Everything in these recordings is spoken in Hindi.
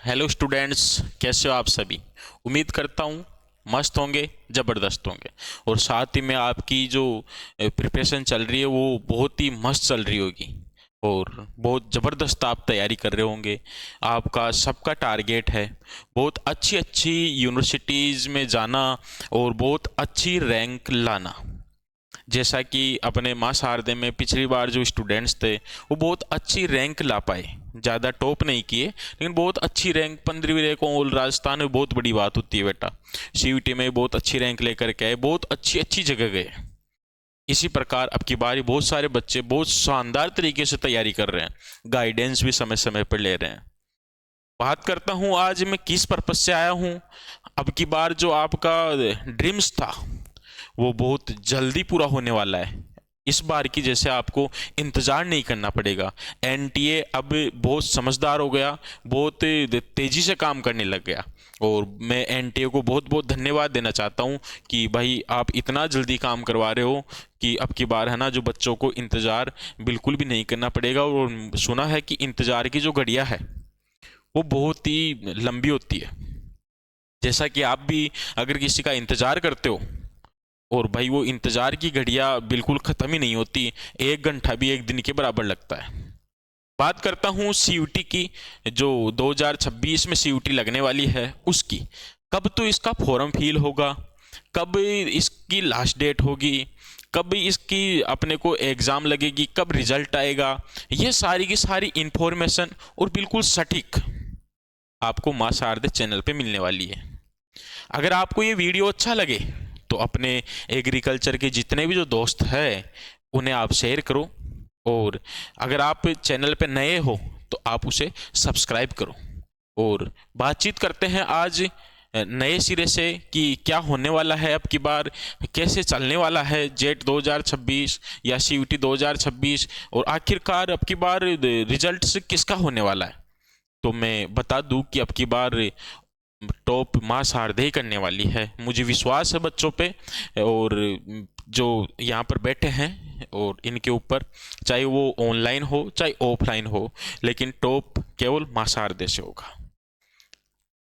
हेलो स्टूडेंट्स, कैसे हो आप सभी। उम्मीद करता हूँ मस्त होंगे, ज़बरदस्त होंगे। और साथ ही में आपकी जो प्रिपरेशन चल रही है वो बहुत ही मस्त चल रही होगी और बहुत ज़बरदस्त आप तैयारी कर रहे होंगे। आपका सबका टारगेट है बहुत अच्छी अच्छी यूनिवर्सिटीज़ में जाना और बहुत अच्छी रैंक लाना। जैसा कि अपने माँ शारदे में पिछली बार जो स्टूडेंट्स थे वो बहुत अच्छी रैंक ला पाए, ज़्यादा टॉप नहीं किए लेकिन बहुत अच्छी रैंक 15वीं रैंक ऑल राजस्थान में बहुत बड़ी बात होती है बेटा। सीयूटी में बहुत अच्छी रैंक लेकर के आए, बहुत अच्छी अच्छी जगह गए। इसी प्रकार अब की बारी बहुत सारे बच्चे बहुत शानदार तरीके से तैयारी कर रहे हैं, गाइडेंस भी समय समय पर ले रहे हैं। बात करता हूँ आज मैं किस पर्पज से आया हूँ। अब की बार जो आपका ड्रीम्स था वो बहुत जल्दी पूरा होने वाला है। इस बार की जैसे आपको इंतज़ार नहीं करना पड़ेगा। एनटीए अब बहुत समझदार हो गया, बहुत तेज़ी से काम करने लग गया। और मैं एनटीए को बहुत बहुत धन्यवाद देना चाहता हूँ कि भाई आप इतना जल्दी काम करवा रहे हो कि अब की बार है ना, जो बच्चों को इंतज़ार बिल्कुल भी नहीं करना पड़ेगा। और सुना है कि इंतज़ार की जो घड़ियाँ है वो बहुत ही लंबी होती है। जैसा कि आप भी अगर किसी का इंतज़ार करते हो और भाई वो इंतज़ार की घड़ियाँ बिल्कुल ख़त्म ही नहीं होती, 1 घंटा भी 1 दिन के बराबर लगता है। बात करता हूँ सीयूटी की, जो 2026 में सीयूटी लगने वाली है उसकी। कब तो इसका फॉर्म फिल होगा, कब इसकी लास्ट डेट होगी, कब इसकी अपने को एग्ज़ाम लगेगी, कब रिजल्ट आएगा, ये सारी की सारी इन्फॉर्मेशन और बिल्कुल सटीक आपको माँ शारदे चैनल पे मिलने वाली है। अगर आपको ये वीडियो अच्छा लगे तो अपने एग्रीकल्चर के जितने भी जो दोस्त हैं उन्हें आप शेयर करो। और अगर आप चैनल पे नए हो तो आप उसे सब्सक्राइब करो। और बातचीत करते हैं आज नए सिरे से कि क्या होने वाला है अब की बार, कैसे चलने वाला है जेट 2026 या सीयूटी 2026, और आखिरकार अब की बार रिजल्ट किसका होने वाला है। तो मैं बता दूं कि अब की बार टॉप माँ शारदे ही करने वाली है, मुझे विश्वास है बच्चों पे और जो यहाँ पर बैठे हैं और इनके ऊपर, चाहे वो ऑनलाइन हो चाहे ऑफलाइन हो, लेकिन टॉप केवल माँ शारदे से होगा।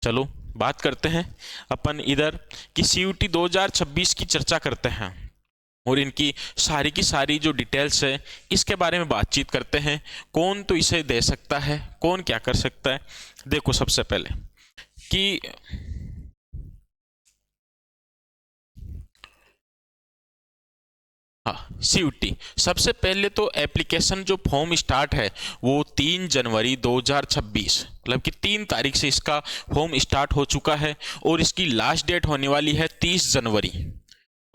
चलो बात करते हैं अपन इधर कि सीयूटी 2026 की चर्चा करते हैं और इनकी सारी की सारी जो डिटेल्स है इसके बारे में बातचीत करते हैं। कौन तो इसे दे सकता है, कौन क्या कर सकता है। देखो सबसे पहले कि हाँ, सीयूटी सबसे पहले तो एप्लीकेशन जो फॉर्म स्टार्ट है वो 3 जनवरी 2026, मतलब कि 3 तारीख से इसका फॉर्म स्टार्ट हो चुका है और इसकी लास्ट डेट होने वाली है 30 जनवरी।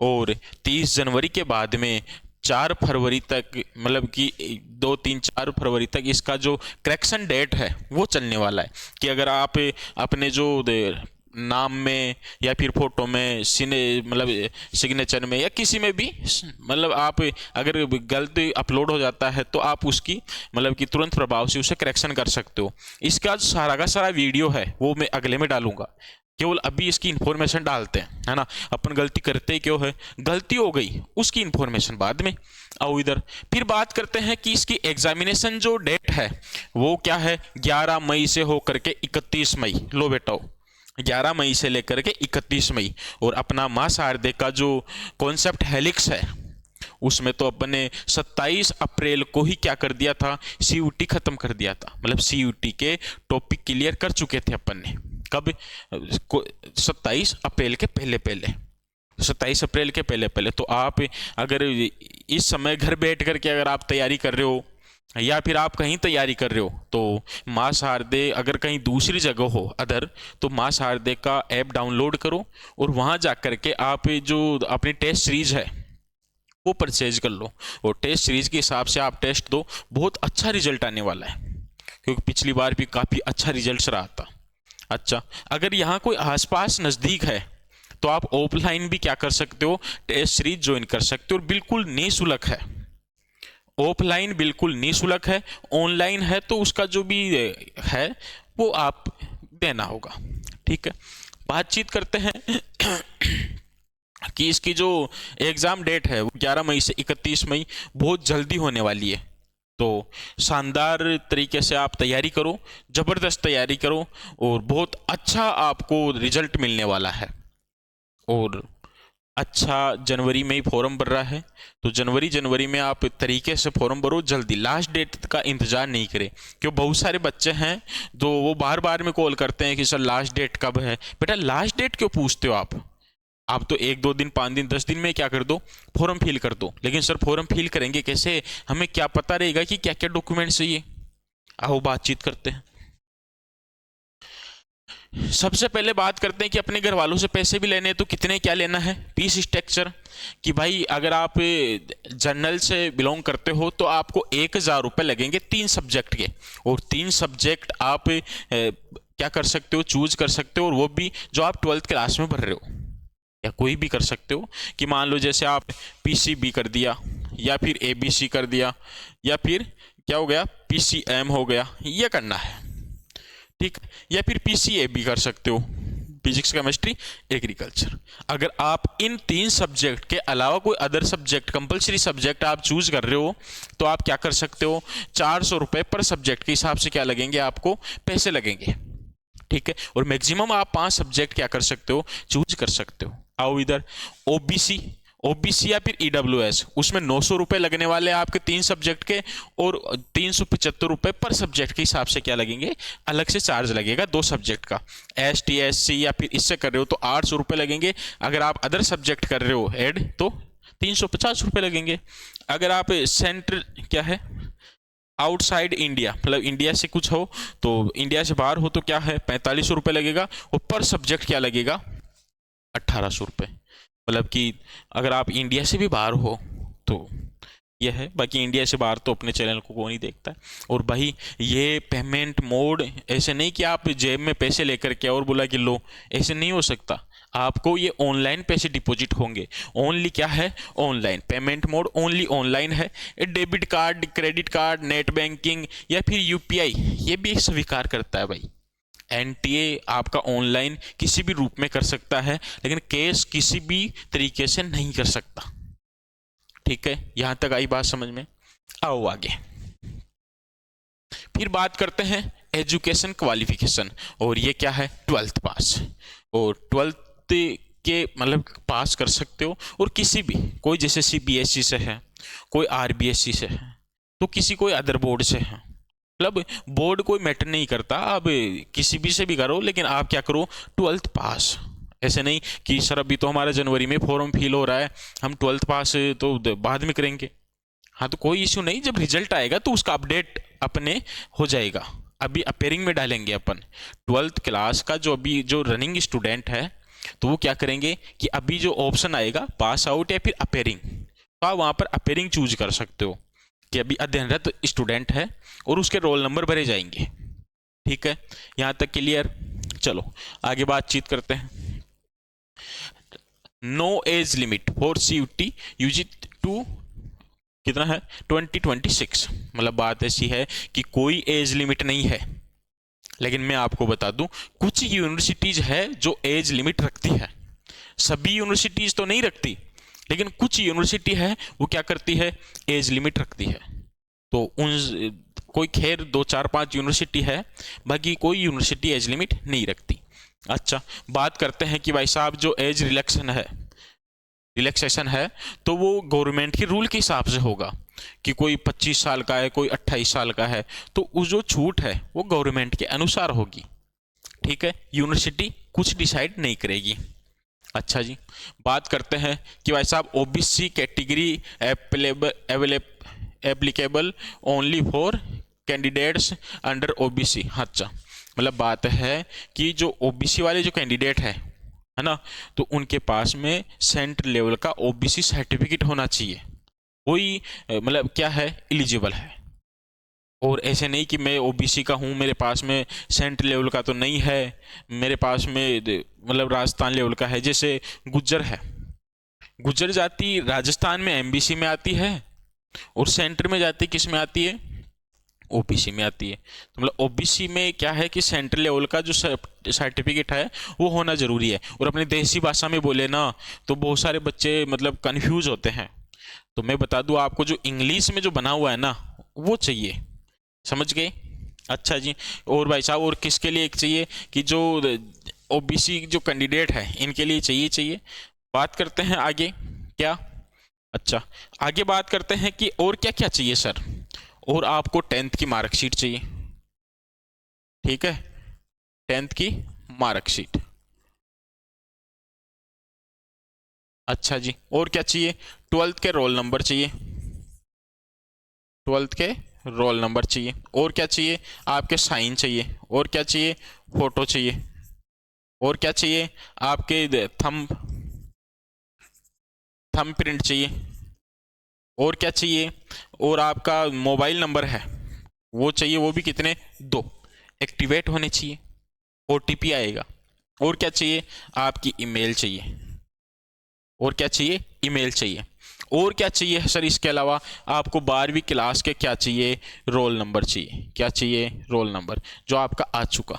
और 30 जनवरी के बाद में 4 फरवरी तक, मतलब कि 2 3 4 फरवरी तक इसका जो करेक्शन डेट है वो चलने वाला है। कि अगर आप अपने जो नाम में या फिर फोटो में मतलब सिग्नेचर में या किसी में भी, मतलब आप अगर गलती अपलोड हो जाता है तो आप उसकी मतलब कि तुरंत प्रभाव से उसे करेक्शन कर सकते हो। इसका जो सारा का सारा वीडियो है वो मैं अगले में डालूंगा, केवल अभी इसकी इन्फॉर्मेशन डालते हैं, है ना। अपन गलती करते क्यों है, गलती हो गई उसकी इन्फॉर्मेशन बाद में। आओ इधर फिर बात करते हैं कि इसकी एग्जामिनेशन जो डेट है वो क्या है, 11 मई से होकर के 31 मई। लो बेटाओ, 11 मई से लेकर के 31 मई। और अपना माँ शारदे का जो कॉन्सेप्ट हेलिक्स है उसमें तो अपन ने 27 अप्रैल को ही क्या कर दिया था, सीयूटी खत्म कर दिया था। मतलब सीयूटी के टॉपिक क्लियर कर चुके थे अपन ने। कब, 27 अप्रैल के पहले पहले, 27 अप्रैल के पहले पहले। तो आप अगर इस समय घर बैठ करके अगर आप तैयारी कर रहे हो या फिर आप कहीं तैयारी कर रहे हो तो माँ शारदे अगर कहीं दूसरी जगह हो अदर, तो माँ शारदे का ऐप डाउनलोड करो और वहाँ जा कर के आप जो अपनी टेस्ट सीरीज है वो परचेज कर लो और टेस्ट सीरीज के हिसाब से आप टेस्ट दो, बहुत अच्छा रिजल्ट आने वाला है। क्योंकि पिछली बार भी काफ़ी अच्छा रिजल्ट रहा था। अच्छा, अगर यहाँ कोई आसपास नज़दीक है तो आप ऑफलाइन भी क्या कर सकते हो, टेस्ट सीरीज ज्वाइन कर सकते हो और बिल्कुल निःशुल्क है। ऑफलाइन बिल्कुल निःशुल्क है, ऑनलाइन है तो उसका जो भी है वो आप देना होगा। ठीक है, बातचीत करते हैं कि इसकी जो एग्ज़ाम डेट है वो 11 मई से 31 मई बहुत जल्दी होने वाली है। तो शानदार तरीके से आप तैयारी करो, ज़बरदस्त तैयारी करो, और बहुत अच्छा आपको रिजल्ट मिलने वाला है। और अच्छा, जनवरी में ही फॉर्म भर रहा है, तो जनवरी में आप तरीके से फॉर्म भरो जल्दी, लास्ट डेट का इंतज़ार नहीं करें। क्यों, बहुत सारे बच्चे हैं जो वो बार बार में कॉल करते हैं कि सर लास्ट डेट कब है। बेटा लास्ट डेट क्यों पूछते हो आप तो 1-2 दिन 5 दिन 10 दिन में क्या कर दो, फॉर्म फिल कर दो। लेकिन सर फॉर्म फिल करेंगे कैसे, हमें क्या पता रहेगा कि क्या क्या डॉक्यूमेंट चाहिए। आओ बातचीत करते हैं। सबसे पहले बात करते हैं कि अपने घर वालों से पैसे भी लेने हैं तो कितने क्या लेना है। फीस स्ट्रक्चर कि भाई अगर आप जनरल से बिलोंग करते हो तो आपको 1,000 रुपये लगेंगे 3 सब्जेक्ट के, और 3 सब्जेक्ट आप क्या कर सकते हो, चूज कर सकते हो, और वो भी जो आप 12th क्लास में भर रहे हो, या कोई भी कर सकते हो। कि मान लो जैसे आप PCB कर दिया, या फिर ABC कर दिया, या फिर क्या हो गया PCM हो गया, ये करना है, ठीक। या फिर PCAB कर सकते हो, फिजिक्स केमिस्ट्री एग्रीकल्चर। अगर आप इन 3 सब्जेक्ट के अलावा कोई अदर सब्जेक्ट, कंपलसरी सब्जेक्ट आप चूज कर रहे हो, तो आप क्या कर सकते हो, 400 रुपये पर सब्जेक्ट के हिसाब से क्या लगेंगे, आपको पैसे लगेंगे, ठीक है। और मैक्सिमम आप 5 सब्जेक्ट क्या कर सकते हो, चूज कर सकते हो। आओ इधर, ओबीसी या फिर EWS, उसमें 900 रुपये लगने वाले हैं आपके 3 सब्जेक्ट के, और 375 रुपये पर सब्जेक्ट के हिसाब से क्या लगेंगे, अलग से चार्ज लगेगा 2 सब्जेक्ट का। ST SC या फिर इससे कर रहे हो तो 800 रुपये लगेंगे। अगर आप अदर सब्जेक्ट कर रहे हो ऐड तो 350 रुपये लगेंगे। अगर आप सेंटर क्या है, आउटसाइड इंडिया, मतलब इंडिया से कुछ हो, तो इंडिया से बाहर हो तो क्या है, 4500 रुपये लगेगा, और पर सब्जेक्ट क्या लगेगा, 1800 रुपये। मतलब कि अगर आप इंडिया से भी बाहर हो तो यह है। बाकी इंडिया से बाहर तो अपने चैनल को कोई नहीं देखता है। और भाई ये पेमेंट मोड ऐसे नहीं कि आप जेब में पैसे लेकर के और बोला कि लो, ऐसे नहीं हो सकता। आपको ये ऑनलाइन पैसे डिपॉजिट होंगे। ओनली क्या है, online payment mode, only online है। Debit card, credit card, net banking या फिर UPI ये भी स्वीकार करता है भाई। NTA आपका ऑनलाइन किसी भी रूप में कर सकता है, लेकिन कैश किसी भी तरीके से नहीं कर सकता, ठीक है। यहां तक आई बात समझ में। आओ आगे फिर बात करते हैं एजुकेशन क्वालिफिकेशन, और ये क्या है, 12th पास। और 12th के मतलब पास कर सकते हो, और किसी भी, कोई जैसे CBSE से है, कोई RBSE से है, तो किसी कोई अदर बोर्ड से है। मतलब बोर्ड कोई मैटर नहीं करता, आप किसी भी से भी करो, लेकिन आप क्या करो, 12th पास। ऐसे नहीं कि सर अभी तो हमारा जनवरी में फॉर्म फिल हो रहा है, हम 12th पास तो बाद में करेंगे। हाँ तो कोई इश्यू नहीं, जब रिजल्ट आएगा तो उसका अपडेट अपने हो जाएगा। अभी अपेयरिंग में डालेंगे अपन 12th क्लास का, जो अभी जो रनिंग स्टूडेंट है, तो वो क्या करेंगे कि अभी जो ऑप्शन आएगा पास आउट या फिर अपेयरिंग, तो आप वहाँ पर अपेयरिंग चूज कर सकते हो कि अभी अध्ययनरत स्टूडेंट है, और उसके रोल नंबर भरे जाएंगे, ठीक है। यहाँ तक क्लियर। चलो आगे बातचीत करते हैं। No age limit for CUT UG 2 कितना है, 2026। मतलब बात ऐसी है कि कोई एज लिमिट नहीं है, लेकिन मैं आपको बता दूं कुछ यूनिवर्सिटीज है जो एज लिमिट रखती है। सभी यूनिवर्सिटीज तो नहीं रखती, लेकिन कुछ यूनिवर्सिटी है वो क्या करती है, एज लिमिट रखती है। तो उन कोई खैर 2-4-5 यूनिवर्सिटी है, बाकी कोई यूनिवर्सिटी एज लिमिट नहीं रखती। अच्छा, बात करते हैं कि भाई साहब जो एज रिलैक्सेशन है तो वो गवर्नमेंट के रूल के हिसाब से होगा कि कोई 25 साल का है, कोई 28 साल का है, तो उस जो छूट है वो गवर्नमेंट के अनुसार होगी, ठीक है। यूनिवर्सिटी कुछ डिसाइड नहीं करेगी। अच्छा जी, बात करते हैं कि भाई साहब OBC category applicable only for candidates under OBC। अच्छा, मतलब बात है कि जो OBC वाले जो कैंडिडेट है ना, तो उनके पास में सेंट्रल लेवल का OBC सर्टिफिकेट होना चाहिए, कोई मतलब क्या है, एलिजिबल है। और ऐसे नहीं कि मैं OBC का हूँ, मेरे पास में सेंट्रल लेवल का तो नहीं है, मेरे पास में मतलब राजस्थान लेवल का है। जैसे गुज्जर है, गुज्जर जाति राजस्थान में MBC में आती है, और सेंटर में जाती किस में आती है, OBC में आती है। तो मतलब OBC में क्या है कि सेंट्रल लेवल का जो सर्टिफिकेट है वो होना जरूरी है। और अपने देसी भाषा में बोले ना तो बहुत सारे बच्चे मतलब कंफ्यूज होते हैं। तो मैं बता दूं आपको, जो इंग्लिश में जो बना हुआ है ना वो चाहिए, समझ गए? अच्छा जी। और भाई साहब और किसके लिए एक चाहिए कि जो ओबीसी जो कैंडिडेट है इनके लिए चाहिए। बात करते हैं आगे क्या। अच्छा, आगे बात करते हैं कि और क्या क्या चाहिए सर। और आपको 10th की मार्कशीट चाहिए, ठीक है, 10th की मार्कशीट। अच्छा जी, और क्या चाहिए? 12th के रोल नंबर चाहिए, 12th के रोल नंबर चाहिए। और क्या चाहिए? आपके साइन चाहिए। और क्या चाहिए? फोटो चाहिए। और क्या चाहिए? आपके थंब थंब प्रिंट चाहिए। और क्या चाहिए? और आपका मोबाइल नंबर है वो चाहिए, वो भी कितने? 2 एक्टिवेट होने चाहिए, ओटीपी आएगा। और क्या चाहिए? आपकी ईमेल चाहिए। और क्या चाहिए? ईमेल चाहिए। और क्या चाहिए सर इसके अलावा? आपको 12वीं क्लास के क्या चाहिए? रोल नंबर चाहिए। क्या चाहिए? रोल नंबर जो आपका आ चुका।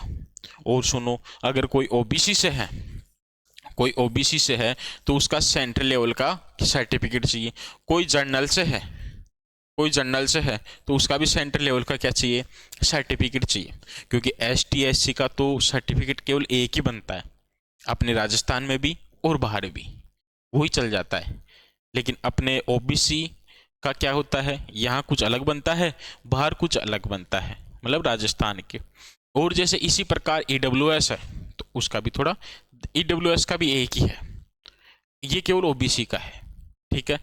और सुनो, अगर कोई ओबीसी से है तो उसका सेंट्रल लेवल का सर्टिफिकेट चाहिए। कोई जर्नल से है कोई जर्नल से है तो उसका भी सेंट्रल लेवल का क्या चाहिए? सर्टिफिकेट चाहिए। क्योंकि एसटी एससी का तो सर्टिफिकेट केवल एक ही बनता है, अपने राजस्थान में भी और बाहर भी वही चल जाता है। लेकिन अपने ओबीसी का क्या होता है, यहाँ कुछ अलग बनता है, बाहर कुछ अलग बनता है, मतलब राजस्थान के। और जैसे इसी प्रकार ईडब्ल्यूएस है तो उसका भी थोड़ा, ईडब्ल्यूएस का भी एक ही है, ये केवल ओबीसी का है, ठीक है।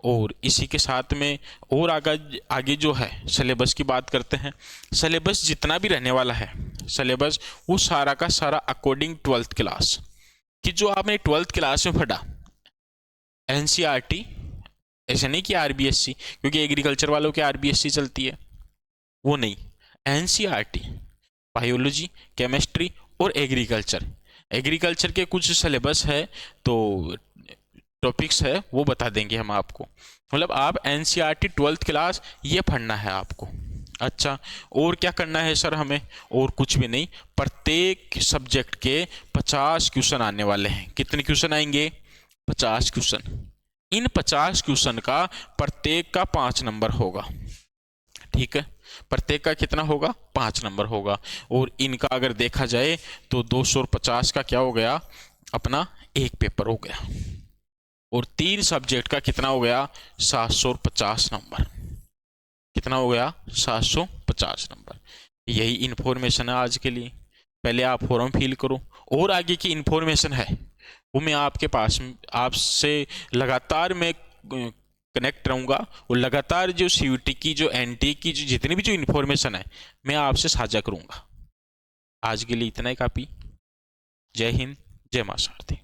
और इसी के साथ में और आगे आगे जो है सिलेबस की बात करते हैं। सिलेबस जितना भी रहने वाला है, सिलेबस वो सारा का सारा अकॉर्डिंग 12th क्लास कि जो आपने 12th क्लास में पढ़ा। एनसीईआरटी ऐसे नहीं कि आरबीएससी, क्योंकि एग्रीकल्चर वालों के आरबीएससी चलती है, वो नहीं। एनसीईआरटी बायोलॉजी, केमिस्ट्री और एग्रीकल्चर, एग्रीकल्चर के कुछ सिलेबस है तो टॉपिक्स है वो बता देंगे हम आपको। मतलब आप एनसीईआरटी 12th क्लास ये पढ़ना है आपको। अच्छा, और क्या करना है सर हमें? और कुछ भी नहीं, प्रत्येक सब्जेक्ट के 50 क्वेश्चन आने वाले हैं। कितने क्वेश्चन आएंगे? 50 क्वेश्चन। इन 50 क्वेश्चन का प्रत्येक का 5 नंबर होगा, ठीक है। प्रत्येक का कितना होगा? 5 नंबर होगा। और इनका अगर देखा जाए तो 250 का क्या हो गया? अपना एक पेपर हो गया। और 3 सब्जेक्ट का कितना हो गया? 750 नंबर। कितना हो गया? 750 नंबर। यही इन्फॉर्मेशन है आज के लिए। पहले आप फॉर्म फिल करो, और आगे की इन्फॉर्मेशन है वो मैं आपके पास आपसे लगातार मैं कनेक्ट रहूँगा। और लगातार जो सीयूटी की, जो एनटी की, जो जितनी भी जो इन्फॉर्मेशन है मैं आपसे साझा करूँगा। आज के लिए इतना ही काफ़ी। जय हिंद, जय मां शारदे।